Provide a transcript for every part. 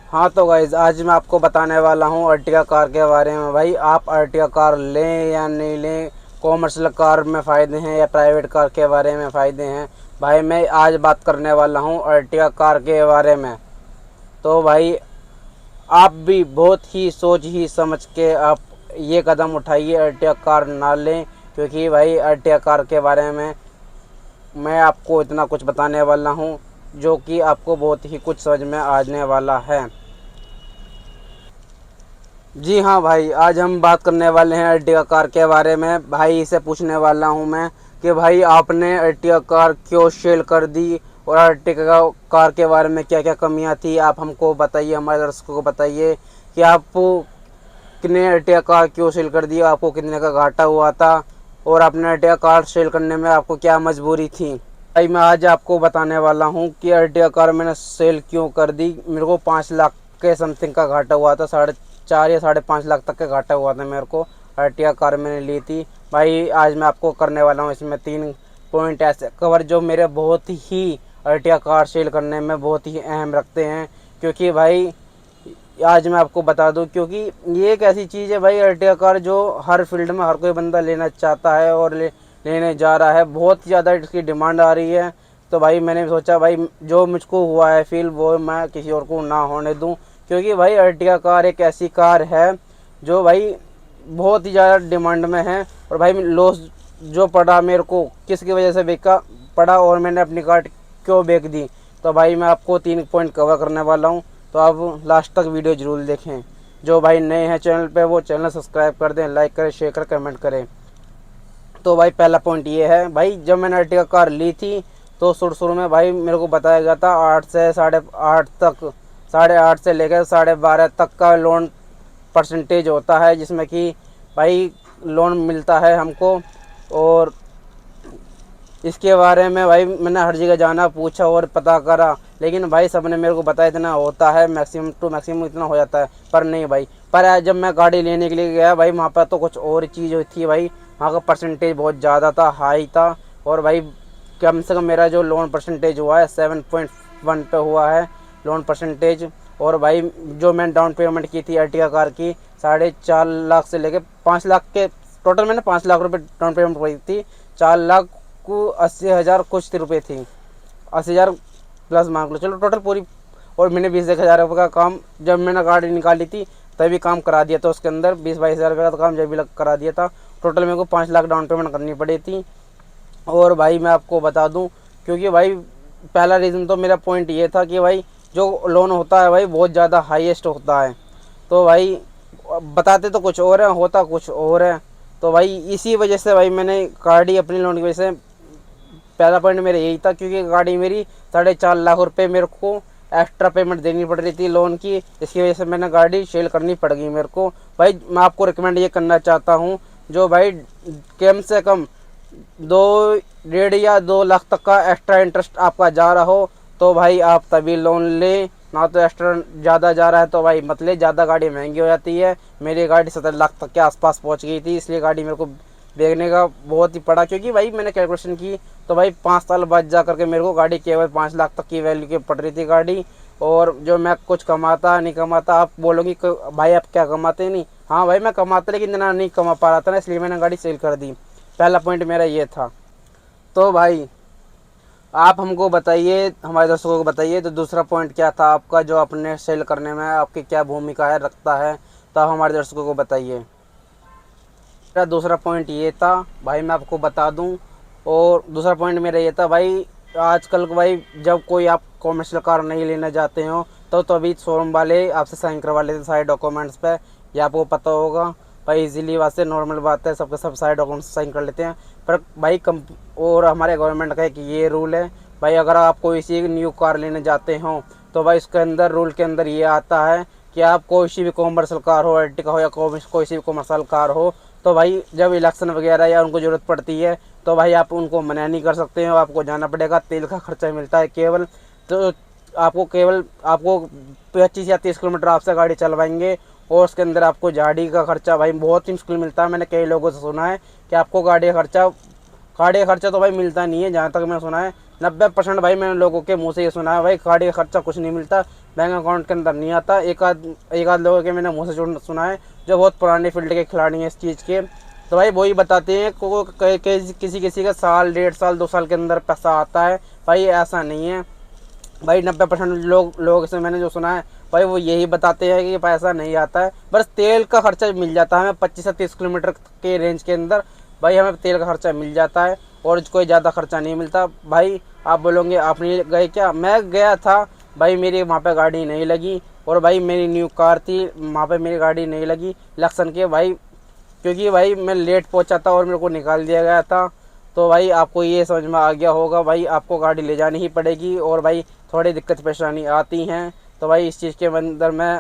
हाँ तो गाइज आज मैं आपको बताने वाला हूँ अर्टिगा कार के बारे में। भाई आप अर्टिगा कार लें या नहीं लें, कॉमर्शियल कार में फ़ायदे हैं या प्राइवेट कार के बारे में फ़ायदे हैं। भाई मैं आज बात करने वाला हूँ अर्टिगा कार के बारे में। तो भाई आप भी बहुत ही सोच ही समझ के आप ये कदम उठाइए, अर्टिगा कार ना लें, क्योंकि भाई अर्टिगा कार के बारे में मैं आपको इतना कुछ बताने वाला हूँ जो कि आपको बहुत ही कुछ समझ में आने वाला है। जी हाँ भाई, आज हम बात करने वाले हैं अर्टिगा कार के बारे में। भाई इसे पूछने वाला हूँ मैं कि भाई आपने अर्टिगा कार क्यों सेल कर दी, और अर्टिगा कार के बारे में क्या क्या कमियाँ थी आप हमको बताइए, हमारे दर्शकों को बताइए कि आप कितने अर्टिगा कार क्यों सेल कर दी, आपको कितने का घाटा हुआ था, और आपने अर्टिगा कार सेल करने में आपको क्या मजबूरी थी। भाई मैं आज आपको बताने वाला हूँ कि अर्टिगा कार मैंने सेल क्यों कर दी। मेरे को 5 लाख के समथिंग का घाटा हुआ था, 4.5 या 5.5 लाख तक का घाटा हुआ था मेरे को। अर्टिगा कार मैंने ली थी। भाई आज मैं आपको करने वाला हूँ इसमें 3 पॉइंट ऐसे कवर जो मेरे बहुत ही अर्टिगा कार सेल करने में बहुत ही अहम रखते हैं। क्योंकि भाई आज मैं आपको बता दूं, क्योंकि ये एक ऐसी चीज़ है भाई, अर्टिगा कार जो हर फील्ड में हर कोई बंदा लेना चाहता है और लेने जा रहा है। बहुत ज़्यादा इसकी डिमांड आ रही है। तो भाई मैंने सोचा भाई जो मुझको हुआ है फील वो मैं किसी और को ना होने दूं। क्योंकि भाई अर्टिगा कार एक ऐसी कार है जो भाई बहुत ही ज़्यादा डिमांड में है। और भाई लॉस जो पड़ा मेरे को किसकी वजह से बेका पड़ा, और मैंने अपनी कार क्यों बेच दी, तो भाई मैं आपको 3 पॉइंट कवर करने वाला हूँ। तो आप लास्ट तक वीडियो ज़रूर देखें। जो भाई नए हैं चैनल पे वो चैनल सब्सक्राइब कर दें, लाइक करें, शेयर करें, कमेंट करें। तो भाई पहला पॉइंट ये है, भाई जब मैंने अर्टिगा कार ली थी तो शुरू में भाई मेरे को बताया गया था 8 से 8.5 तक, 8.5 से लेकर 12.5 तक का लोन परसेंटेज होता है, जिसमें कि भाई लोन मिलता है हमको। और इसके बारे में भाई मैंने हर जगह जाना, पूछा और पता करा, लेकिन भाई सबने मेरे को बताया इतना होता है, मैक्सिमम टू मैक्सिमम इतना हो जाता है। पर नहीं भाई, पर आज जब मैं गाड़ी लेने के लिए गया भाई वहाँ पर तो कुछ और चीज़ थी भाई। वहाँ का परसेंटेज बहुत ज़्यादा था, हाई था। और भाई कम से कम मेरा जो लोन परसेंटेज हुआ है 7.1 पे हुआ है लोन परसेंटेज। और भाई जो मैंने डाउन पेमेंट की थी अर्टिगा कार की 4.5 लाख से लेके 5 लाख के टोटल, मैंने 5 लाख रुपये डाउन पेमेंट की थी। 4 लाख को 80,000 कुछ रुपये थी, 80,000 प्लस मान लो, चलो टोटल पूरी। और मैंने 20,000 रुपये का काम जब मैंने गाड़ी निकाली थी तभी काम करा दिया था, उसके अंदर 20-22 हज़ार रुपये का काम जब भी करा दिया था। टोटल मेरे को 5 लाख डाउन पेमेंट करनी पड़ी थी। और भाई मैं आपको बता दूं, क्योंकि भाई पहला रीज़न तो मेरा पॉइंट ये था कि भाई जो लोन होता है भाई बहुत ज़्यादा हाईएस्ट होता है। तो भाई बताते तो कुछ और है, होता कुछ और है। तो भाई इसी वजह से भाई मैंने गाड़ी अपनी लोन की वजह से, पहला पॉइंट मेरा यही था, क्योंकि गाड़ी मेरी 4.5 लाख रुपये मेरे को एक्स्ट्रा पेमेंट देनी पड़ रही थी लोन की। इसकी वजह से मैंने गाड़ी सेल करनी पड़ गई मेरे को। भाई मैं आपको रिकमेंड ये करना चाहता हूँ, जो भाई कम से कम 1.5 या 2 लाख तक का एक्स्ट्रा इंटरेस्ट आपका जा रहा हो तो भाई आप तभी लोन लें। ना तो एक्स्ट्रा ज़्यादा जा रहा है तो भाई मत ले, ज़्यादा गाड़ी महंगी हो जाती है। मेरी गाड़ी 70 लाख तक के आसपास पहुंच गई थी, इसलिए गाड़ी मेरे को देखने का बहुत ही पड़ा। क्योंकि भाई मैंने कैलकुलेशन की तो भाई 5 साल बाद जा करके मेरे को गाड़ी केवल 5 लाख तक की वैल्यू की पड़ रही थी गाड़ी। और जो मैं कुछ कमाता नहीं कमाता, आप बोलोगी भाई आप क्या कमाते नहीं, हाँ भाई मैं कमाता लेकिन इतना नहीं कमा पा रहा था ना, इसलिए मैंने गाड़ी सेल कर दी। पहला पॉइंट मेरा ये था। तो भाई आप हमको बताइए, हमारे दर्शकों को बताइए तो दूसरा पॉइंट क्या था आपका, जो अपने सेल करने में आपकी क्या भूमिका है रखता है, तो आप हमारे दर्शकों को बताइए। मेरा दूसरा पॉइंट ये था भाई, मैं आपको बता दूं। और दूसरा पॉइंट मेरा ये था भाई, आजकल भाई जब कोई आप कॉमर्शियल कार नहीं लेना चाहते हो तो अभी शोरूम वाले आपसे साइन करवा लेते हैं सारे डॉक्यूमेंट्स पे, ये आपको पता होगा भाई। इजीली बात है, नॉर्मल बात है, सबके सब सारे डॉक्यूमेंट्स साइन कर लेते हैं। पर भाई और हमारे गवर्नमेंट का एक ये रूल है भाई, अगर आप कोई सी न्यू कार लेने जाते हो तो भाई इसके अंदर रूल के अंदर ये आता है कि आप कोई सी भी कॉमर्शियल कार हो, अर्टिगा हो या कोई सी भी कॉमर्शियल कार हो, तो भाई जब इलेक्शन वगैरह या उनको ज़रूरत पड़ती है तो भाई आप उनको मना नहीं कर सकते हो, आपको जाना पड़ेगा। तेल का खर्चा मिलता है केवल, तो आपको 25 या 30 किलोमीटर आपसे गाड़ी चलवाएंगे। और उसके अंदर आपको गाड़ी का खर्चा भाई बहुत ही मुश्किल मिलता है। मैंने कई लोगों से सुना है कि आपको गाड़ी का खर्चा तो भाई मिलता नहीं है, जहाँ तक मैंने सुना है 90% भाई मैंने लोगों के मुंह से ये सुना है भाई, गाड़ी का खर्चा कुछ नहीं मिलता, बैंक अकाउंट के अंदर नहीं आता। एक आध लोगों के मैंने मुंह से सुना है जो बहुत पुराने फील्ड के खिलाड़ी हैं इस चीज़ के, तो भाई वही बताते हैं किसी किसी का साल, 1.5 साल, 2 साल के अंदर पैसा आता है। भाई ऐसा नहीं है भाई, 90% लोग से मैंने जो सुना है भाई वो यही बताते हैं कि पैसा नहीं आता है, बस तेल का खर्चा मिल जाता है हमें 25 से 30 किलोमीटर के रेंज के अंदर। भाई हमें तेल का खर्चा मिल जाता है और कोई ज़्यादा खर्चा नहीं मिलता। भाई आप बोलोगे आप नहीं गए क्या, मैं गया था भाई, मेरी वहाँ पे गाड़ी नहीं लगी, और भाई मेरी न्यू कार थी, वहाँ पे मेरी गाड़ी नहीं लगी लक्षण के भाई, क्योंकि भाई मैं लेट पहुँचा था और मेरे को निकाल दिया गया था। तो भाई आपको ये समझ में आ गया होगा भाई, आपको गाड़ी ले जानी ही पड़ेगी, और भाई थोड़ी दिक्कत परेशानी आती हैं। तो भाई इस चीज़ के अंदर मैं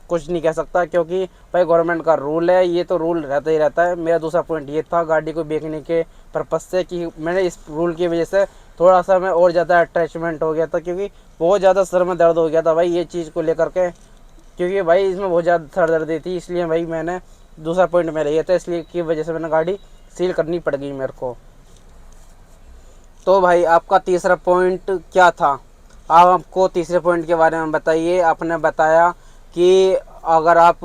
कुछ नहीं कह सकता, क्योंकि भाई गवर्नमेंट का रूल है, ये तो रूल रहता ही रहता है। मेरा दूसरा पॉइंट ये था गाड़ी को बेचने के पर्पज़ से, कि मैंने इस रूल की वजह से थोड़ा सा मैं और ज़्यादा अटैचमेंट हो गया था, क्योंकि बहुत ज़्यादा सर में दर्द हो गया था भाई ये चीज़ को लेकर के, क्योंकि भाई इसमें बहुत ज़्यादा सर दर्द थी। इसलिए भाई मैंने दूसरा पॉइंट मेरा ये था, इसलिए की वजह से मैंने गाड़ी सील करनी पड़ गई मेरे को। तो भाई आपका तीसरा पॉइंट क्या था, आप आपको तीसरे पॉइंट के बारे में बताइए। आपने बताया कि अगर आप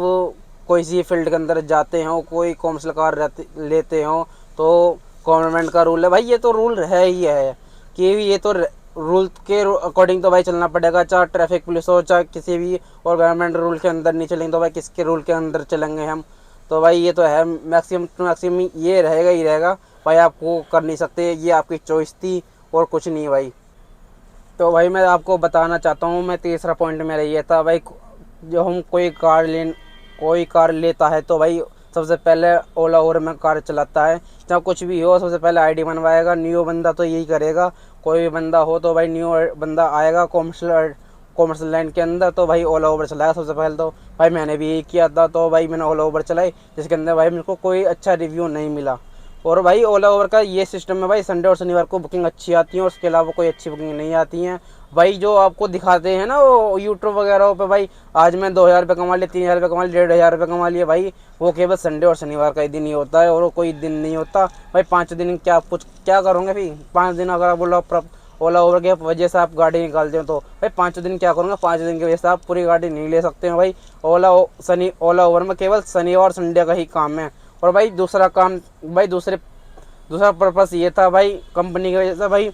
कोई सी फील्ड के अंदर जाते हो, कोई कॉमर्शियल कार लेते हो, तो गवर्नमेंट का रूल है भाई, ये तो रूल है ही है कि ये तो रूल के अकॉर्डिंग तो भाई चलना पड़ेगा, चाहे ट्रैफिक पुलिस हो, चाहे किसी भी, और गवर्नमेंट रूल के अंदर नहीं चलेंगे तो भाई किसके रूल के अंदर चलेंगे हम। तो भाई ये तो है, मैक्सिमम टू मैक्सिमम ये रहेगा ही रहेगा भाई, आपको कर नहीं सकते, ये आपकी चॉइस थी और कुछ नहीं भाई। तो भाई मैं आपको बताना चाहता हूँ, मैं तीसरा पॉइंट मेरा ये था भाई, जो हम कोई कार लेता है तो भाई सबसे पहले ओला ओवर में कार चलाता है, चाहे कुछ भी हो सबसे पहले आईडी बनवाएगा। न्यू बंदा तो यही करेगा, कोई भी बंदा हो तो भाई न्यू बंदा आएगा कॉमर्शियल लाइन के अंदर तो भाई ओला ओवर चलाएगा सबसे पहले। तो भाई मैंने भी यही किया था, तो भाई मैंने ओला ओवर चलाई, जिसके अंदर भाई मेरे को कोई अच्छा रिव्यू नहीं मिला। और भाई ओला ओवर का ये सिस्टम है भाई, संडे और शनिवार को बुकिंग अच्छी आती है, और उसके अलावा कोई अच्छी बुकिंग नहीं आती है भाई। जो आपको दिखाते हैं ना वो यूट्यूब वगैरह पे भाई, आज मैं 2,000 रुपये कमा लिए, 3,000 रुपये कमा लिए, 1,500 रुपये कमा लिए भाई, वो केवल संडे और शनिवार का ही दिन ही होता है, और कोई दिन नहीं होता भाई। 5 दिन क्या करोगे भाई, 5 दिन अगर आप बोलो ओला ओवर के वजह से आप गाड़ी निकालते हो तो भाई 5 दिन क्या करूँगा, 5 दिन की वजह से आप पूरी गाड़ी नहीं ले सकते हो भाई। ओला ओवर में केवल शनिवार संडे का ही काम है। और भाई दूसरा पर्पस ये था भाई, कंपनी की वजह से भाई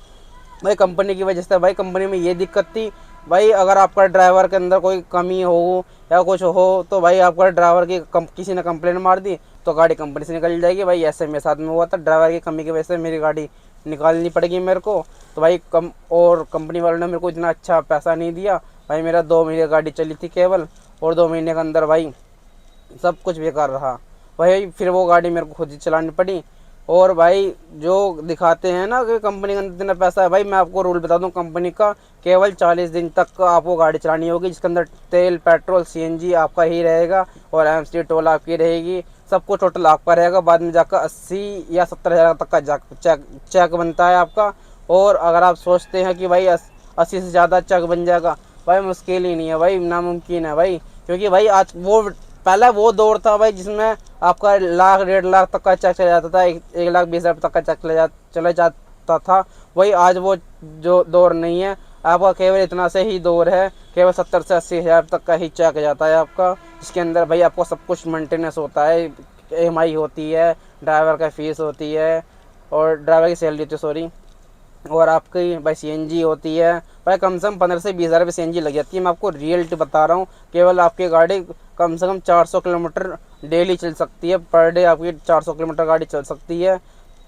कंपनी की वजह से भाई, कंपनी में ये दिक्कत थी भाई, अगर आपका ड्राइवर के अंदर कोई कमी हो या कुछ हो तो भाई आपका ड्राइवर की किसी ने कंप्लेंट मार दी तो गाड़ी कंपनी से निकल जाएगी भाई। ऐसे मेरे साथ में हुआ था, ड्राइवर की कमी की वजह से मेरी गाड़ी निकालनी पड़ेगी मेरे को। तो भाई और कंपनी वालों ने मेरे को इतना अच्छा पैसा नहीं दिया भाई, मेरा 2 महीने गाड़ी चली थी केवल, और 2 महीने के अंदर भाई सब कुछ बेकार रहा भाई। फिर वो गाड़ी मेरे को खुद ही चलानी पड़ी। और भाई जो दिखाते हैं ना कि कंपनी का इतना पैसा है, भाई मैं आपको रूल बता दूं कंपनी का, केवल 40 दिन तक आपको गाड़ी चलानी होगी, जिसके अंदर तेल, पेट्रोल, सीएनजी आपका ही रहेगा, और एमसी टोल आपकी रहेगी, सब कुछ टोटल आपका रहेगा। बाद में जाकर 80 या 70 हज़ार तक का चेक बनता है आपका। और अगर आप सोचते हैं कि भाई 80 से ज़्यादा चेक बन जाएगा, भाई मुश्किल ही नहीं है भाई, नामुमकिन है भाई। क्योंकि भाई आज पहला वो दौर था भाई जिसमें आपका 1,00,000 1,50,000 तक का चेक चला जाता था, 1,20,000 तक का चेक चला जाता था। वही आज वो जो दौर नहीं है, आपका केवल इतना से ही दौर है, केवल 70 से 80 हज़ार तक का ही चेक जाता है आपका, जिसके अंदर भाई आपको सब कुछ मेंटेनेंस होता है, EMI होती है, ड्राइवर का फीस होती है, और ड्राइवर की सैलरी होती है सॉरी, और आपकी भाई सीएनजी होती है भाई, कम से कम 15 से 20 हज़ार रुपये सीएनजी लग जाती है। मैं आपको रियलिटी बता रहा हूँ, केवल आपकी गाड़ी कम से कम 400 किलोमीटर डेली चल सकती है, पर डे आपकी 400 किलोमीटर गाड़ी चल सकती है।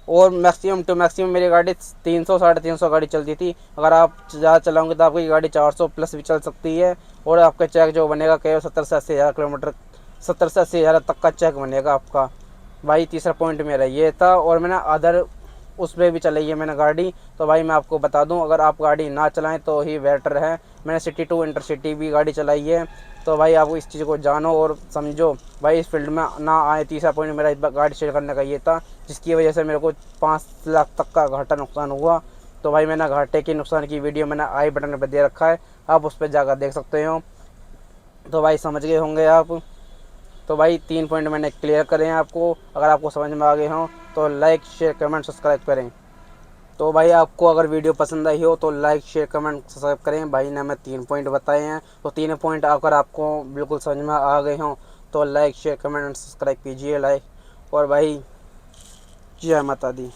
और मैक्सिमम टू मैक्सिमम मेरी गाड़ी 300 350 गाड़ी चलती थी, अगर आप ज़्यादा चलाओगे तो आपकी गाड़ी 400 प्लस भी चल सकती है। और आपका चेक जो बनेगा केवल 70 से 80 हज़ार किलोमीटर, 70 से 80 हज़ार तक का चेक बनेगा आपका भाई। तीसरा पॉइंट मेरा ये था। और मैंने अदर उस पर भी चलाई है मैंने गाड़ी, तो भाई मैं आपको बता दूं, अगर आप गाड़ी ना चलाएं तो ही बेटर है। मैंने सिटी टू इंटरसिटी भी गाड़ी चलाई है, तो भाई आप इस चीज़ को जानो और समझो भाई, इस फील्ड में ना आए। तीसरा पॉइंट मेरा इस बार गाड़ी शेयर करने का ये था, जिसकी वजह से मेरे को 5 लाख तक का घाटा नुकसान हुआ। तो भाई मैंने घाटे के नुकसान की वीडियो मैंने आई बटन पर दे रखा है, आप उस पर जाकर देख सकते हो। तो भाई समझ गए होंगे आप। तो भाई 3 पॉइंट मैंने क्लियर करे हैं आपको, अगर आपको समझ में आ गए हों तो लाइक, शेयर, कमेंट, सब्सक्राइब करें। तो भाई आपको अगर वीडियो पसंद आई हो तो लाइक शेयर कमेंट सब्सक्राइब करें। भाई ने हमें 3 पॉइंट बताए हैं, तो 3 पॉइंट अगर आपको बिल्कुल समझ में आ गए हों तो like share comment and subscribe कीजिए। लाइक और भाई जय माता दी।